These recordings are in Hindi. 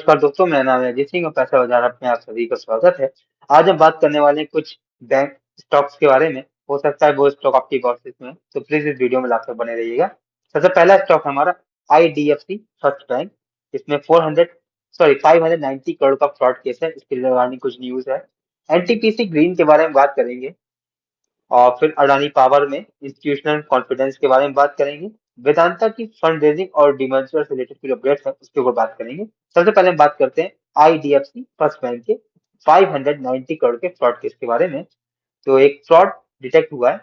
नमस्कार दोस्तों, मेरा नाम है अजीत सिंह और पैसा बाजार में आप सभी का स्वागत है। आज हम बात करने वाले हैं कुछ बैंक स्टॉक्स के बारे में। हो सकता है वो स्टॉक आपकी प्रोसेस में है, तो प्लीज इस वीडियो में लाकर बने रहिएगा। सबसे पहला स्टॉक है हमारा IDFC फर्स्ट बैंक। इसमें 590 करोड़ का फ्रॉड केस है। इसके रिगार्डिंग कुछ न्यूज है। NTPC ग्रीन के बारे में बात करेंगे और फिर अडानी पावर में इंस्टीट्यूशनल कॉन्फिडेंस के बारे में बात करेंगे। वेदांता की फंड रेजिंग और डिमेंचर से रिलेटेड कुछ अपडेट्स है, उसके ऊपर बात करेंगे। सबसे पहले हम बात करते हैं IDFC फर्स्ट बैंक के 590 करोड़ के फ्रॉड केस के बारे में। तो एक फ्रॉड डिटेक्ट हुआ है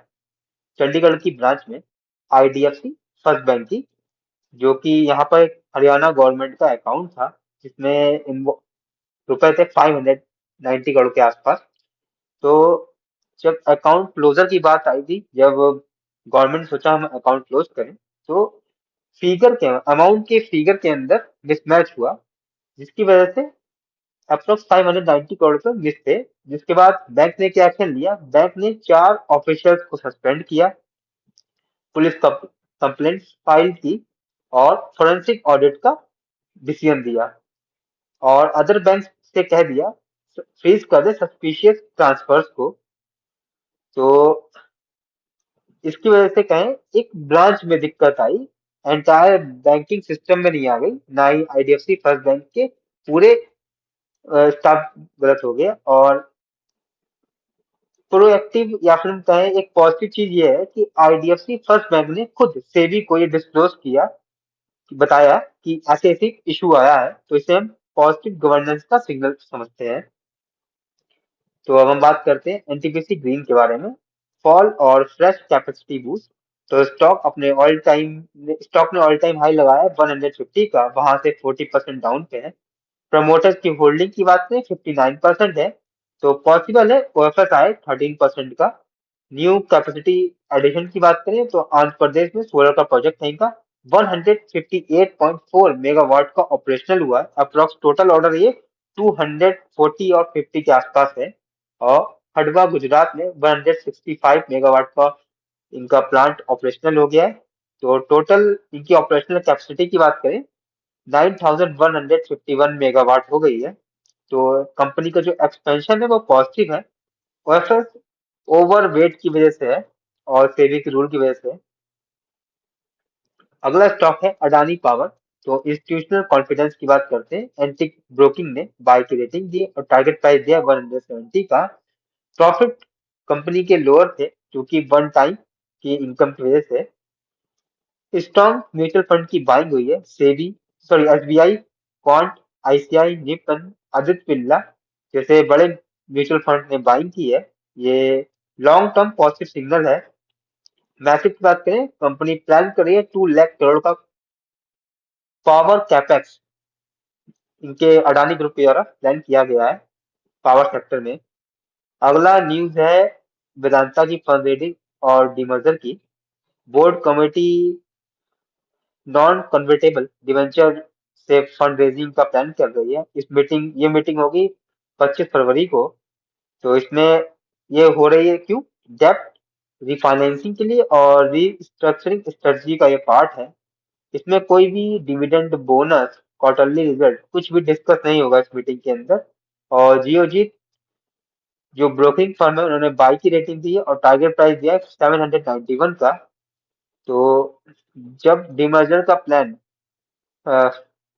चंडीगढ़ की ब्रांच में IDFC फर्स्ट बैंक की, जो कि यहाँ पर एक हरियाणा गवर्नमेंट का अकाउंट था, जिसमें रुपए थे 590 करोड़ के आसपास। तो जब अकाउंट क्लोजर की बात आई थी, जब गवर्नमेंट ने सोचा हम अकाउंट क्लोज करें, तो अमाउंट के फिगर के अंदर मिसमैच हुआ, जिसकी वजह से अप्रोक्स 590 करोड़ रुपए मिस थे। जिसके बाद बैंक ने क्या एक्शन लिया? बैंक ने 4 ऑफिशियल्स को सस्पेंड किया, पुलिस कंप्लेंट फाइल की और फोरेंसिक ऑडिट का डिसीजन दिया, और अदर बैंक से कह दिया फ्रीज कर दे सस्पिशियस ट्रांसफर्स को। तो इसकी वजह से कहें, एक ब्रांच में दिक्कत आई, एंटायर बैंकिंग सिस्टम में नहीं आ गई, ना ही IDFC फर्स्ट बैंक के पूरे स्टाफ गलत हो गया। और प्रोएक्टिव या फिर हम कहें एक पॉजिटिव चीज ये है कि IDFC फर्स्ट बैंक ने खुद सेबी को ये डिस्क्लोज किया, बताया कि ऐसे ऐसे इशू आया है। तो इसे हम पॉजिटिव गवर्नेंस का सिग्नल समझते हैं। तो अब हम बात करते हैं NTPC ग्रीन के बारे में। फॉल और फ्रेश कैपेसिटी बूस्ट। तो स्टॉक ने ऑल टाइम हाई लगाया है 150 का, वहां से 40% डाउन पे है। प्रमोटर्स की होल्डिंग की बात करें 59% है। तो पॉसिबल है OFS आए 13% का। न्यू कैपेसिटी एडिशन की बात करें तो आंध्र प्रदेश में सोलर का प्रोजेक्ट है इनका। 158.4 मेगावाट का ऑपरेशनल हुआ है। अप्रोक्स टोटल ऑर्डर ये 240 और 50 के आसपास है। और खडवा गुजरात में 165 मेगावाट का इनका प्लांट ऑपरेशनल हो गया है। तो टोटल इनकी ऑपरेशनल कैपेसिटी की बात करें 9151 मेगावाट हो गई है। तो कंपनी का जो एक्सपेंशन है वो पॉजिटिव है। OFS ओवर वेट की वजह से है और सेबी के रूल की वजह से है। अगला स्टॉक है अडानी पावर। तो इंस्टीट्यूशनल कॉन्फिडेंस की बात करते हैं। एंटिक ब्रोकिंग ने बाय की रेटिंग दी और टारगेट प्राइस दिया 170 का। प्रॉफिट कंपनी के लोअर थे, क्योंकि वन टाइम की इनकम की वजह से। स्ट्रॉन्ग म्यूचुअल फंड की बाइंग हुई है। SBI, quant, ICI, Nippon, Aditya Birla जैसे बड़े म्यूचुअल फंड ने बाइंग की है। ये लॉन्ग टर्म पॉजिटिव सिग्नल है। मैसेज की बात करें, कंपनी प्लान कर रही है 2 लाख करोड़ का पावर कैपेक्स, इनके अडानी ग्रुप के द्वारा प्लान किया गया है पावर सेक्टर में। अगला न्यूज है वेदांता की फंड रेटिंग और डिमर्जर की। Board committee non convertible debenture से फंड रेजिंग का प्लान कर रही है। ये मीटिंग होगी 25 फरवरी को। तो इसमें ये हो रही है क्यों? डेप्ट रिफाइनेंसिंग के लिए और रीस्ट्रक्चरिंग स्ट्रेटजी का ये पार्ट है। इसमें कोई भी डिविडेंड, बोनस, क्वार्टरली रिजल्ट कुछ भी डिस्कस नहीं होगा इस मीटिंग के अंदर। और जियोजीत जो ब्रोकिंग फर्म है, उन्होंने बाई की रेटिंग दी है और टारगेट प्राइस दिया है 791 का। तो जब डिमर्जर का प्लान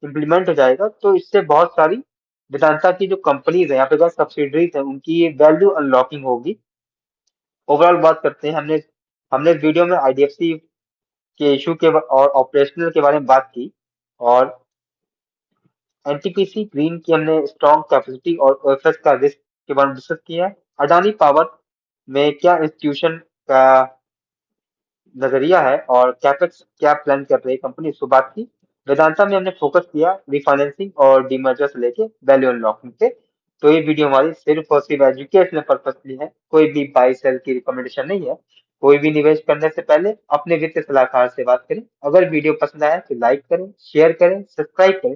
इम्प्लीमेंट हो जाएगा, तो इससे बहुत सारी वेदांता की जो कंपनीज है, यहाँ पे सब्सिडरीज है, उनकी वैल्यू अनलॉकिंग होगी। ओवरऑल बात करते हैं, हमने हमने इस वीडियो में IDFC के इशू के और ऑपरेशनल के बारे में बात की, और NTPC ग्रीन की हमने स्ट्रॉन्ग कैपेसिटी और OFS का रिस्क के बारे में डिस्कस किया है। अडानी पावर में क्या इंस्टीट्यूशन का नजरिया है और कैपेक्स क्या प्लान कर रही है कंपनी, इसको बात की। वेदांता में हमने फोकस किया रिफाइनेंसिंग और डीमर्जर से लेके वैल्यू अनलॉकिंग पे। तो ये वीडियो हमारी सिर्फ और सिर्फ एजुकेशनल पर्पज के लिए है, कोई भी बाई सेल की रिकमेंडेशन नहीं है। कोई भी निवेश करने से पहले अपने वित्तीय सलाहकार से बात करें। अगर वीडियो पसंद आया तो लाइक करें, शेयर करें, सब्सक्राइब करें।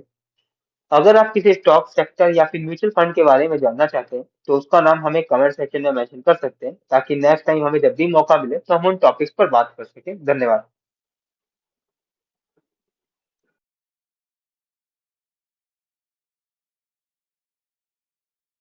अगर आप किसी स्टॉक सेक्टर या फिर म्यूचुअल फंड के बारे में जानना चाहते हैं, तो उसका नाम हमें कमेंट सेक्शन में मेंशन कर सकते हैं, ताकि नेक्स्ट टाइम हमें जब भी मौका मिले तो हम उन टॉपिक्स पर बात कर सकें। धन्यवाद।